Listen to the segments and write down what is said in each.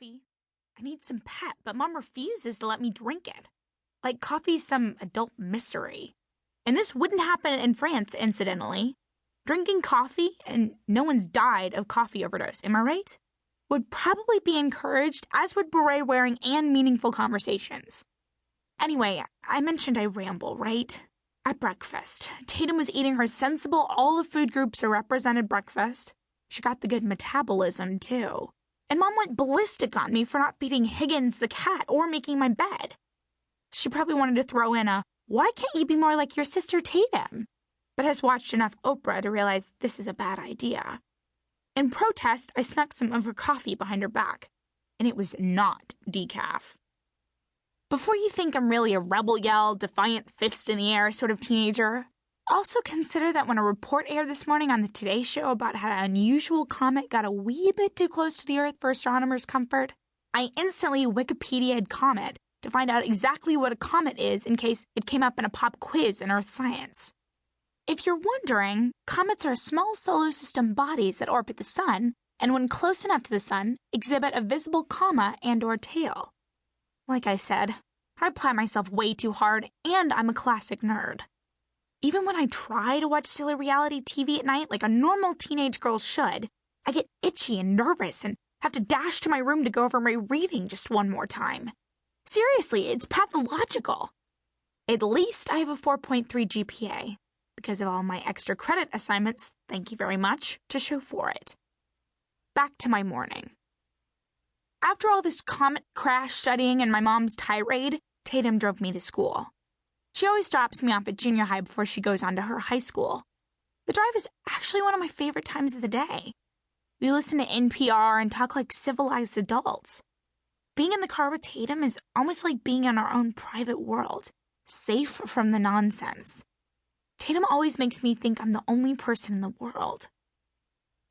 coffee. I need some pep, but Mom refuses to let me drink it. Like coffee's some adult mystery. And this wouldn't happen in France, incidentally. Drinking coffee, and no one's died of coffee overdose, am I right? Would probably be encouraged, as would beret wearing and meaningful conversations. Anyway, I mentioned I ramble, right? At breakfast, Tatum was eating her sensible all the food groups are represented breakfast. She got the good metabolism, too. And Mom went ballistic on me for not feeding Higgins the cat or making my bed. She probably wanted to throw in a, "Why can't you be more like your sister Tatum?" But has watched enough Oprah to realize this is a bad idea. In protest, I snuck some of her coffee behind her back, and it was not decaf. Before you think I'm really a rebel yell, defiant fist in the air sort of teenager, also consider that when a report aired this morning on the Today Show about how an unusual comet got a wee bit too close to the Earth for astronomers' comfort, I instantly Wikipedia'd comet to find out exactly what a comet is in case it came up in a pop quiz in Earth science. If you're wondering, comets are small solar system bodies that orbit the sun, and when close enough to the sun, exhibit a visible comma and/or tail. Like I said, I apply myself way too hard, and I'm a classic nerd. Even when I try to watch silly reality TV at night like a normal teenage girl should, I get itchy and nervous and have to dash to my room to go over my reading just one more time. Seriously, it's pathological. At least I have a 4.3 GPA. Because of all my extra credit assignments, thank you very much, to show for it. Back to my morning. After all this comet crash studying and my mom's tirade, Tatum drove me to school. She always drops me off at junior high before she goes on to her high school. The drive is actually one of my favorite times of the day. We listen to NPR and talk like civilized adults. Being in the car with Tatum is almost like being in our own private world, safe from the nonsense. Tatum always makes me think I'm the only person in the world.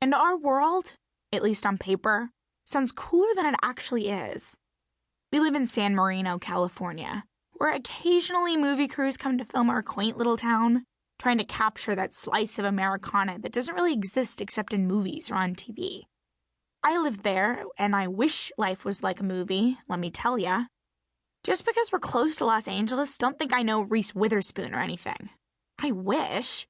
And our world, at least on paper, sounds cooler than it actually is. We live in San Marino, California, where occasionally movie crews come to film our quaint little town, trying to capture that slice of Americana that doesn't really exist except in movies or on TV. I live there, and I wish life was like a movie, let me tell ya. Just because we're close to Los Angeles, don't think I know Reese Witherspoon or anything. I wish.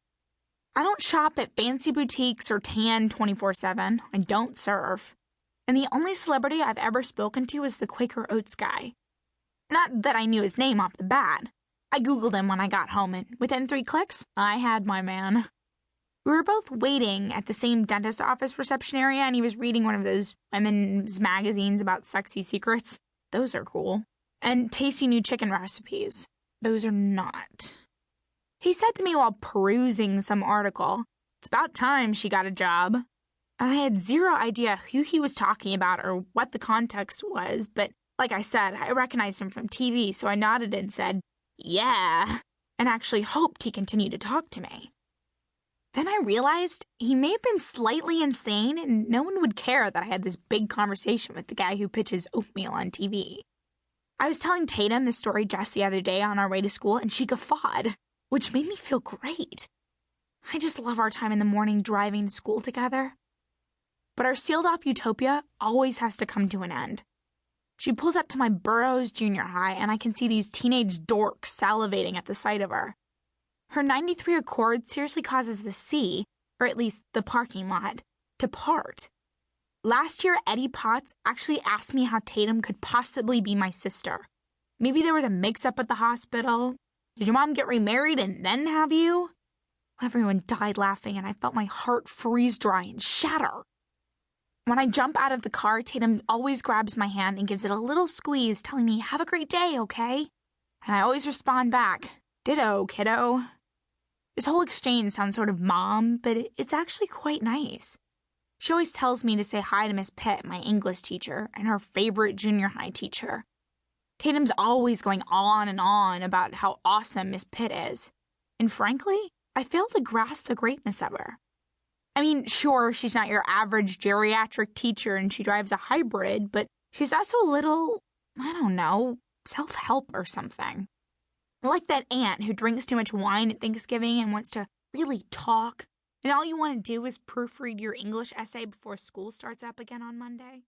I don't shop at fancy boutiques or tan 24/7. I don't surf. And the only celebrity I've ever spoken to is the Quaker Oats guy. Not that I knew his name off the bat. I Googled him when I got home, and within 3 clicks, I had my man. We were both waiting at the same dentist's office reception area, and he was reading one of those women's magazines about sexy secrets. Those are cool. And tasty new chicken recipes. Those are not. He said to me while perusing some article, "It's about time she got a job." And I had zero idea who he was talking about or what the context was, but like I said, I recognized him from TV, so I nodded and said, "Yeah," and actually hoped he continued to talk to me. Then I realized he may have been slightly insane and no one would care that I had this big conversation with the guy who pitches oatmeal on TV. I was telling Tatum this story just the other day on our way to school, and she guffawed, which made me feel great. I just love our time in the morning driving to school together. But our sealed-off utopia always has to come to an end. She pulls up to my Burroughs Junior High, and I can see these teenage dorks salivating at the sight of her. Her 93 Accord seriously causes the C, or at least the parking lot, to part. Last year, Eddie Potts actually asked me how Tatum could possibly be my sister. Maybe there was a mix-up at the hospital. Did your mom get remarried and then have you? Everyone died laughing, and I felt my heart freeze dry and shatter. When I jump out of the car, Tatum always grabs my hand and gives it a little squeeze, telling me, "Have a great day, okay?" And I always respond back, "Ditto, kiddo." This whole exchange sounds sort of mom, but it's actually quite nice. She always tells me to say hi to Miss Pitt, my English teacher, and her favorite junior high teacher. Tatum's always going on and on about how awesome Miss Pitt is. And frankly, I fail to grasp the greatness of her. I mean, sure, she's not your average geriatric teacher and she drives a hybrid, but she's also a little, I don't know, self-help or something. Like that aunt who drinks too much wine at Thanksgiving and wants to really talk, and all you want to do is proofread your English essay before school starts up again on Monday.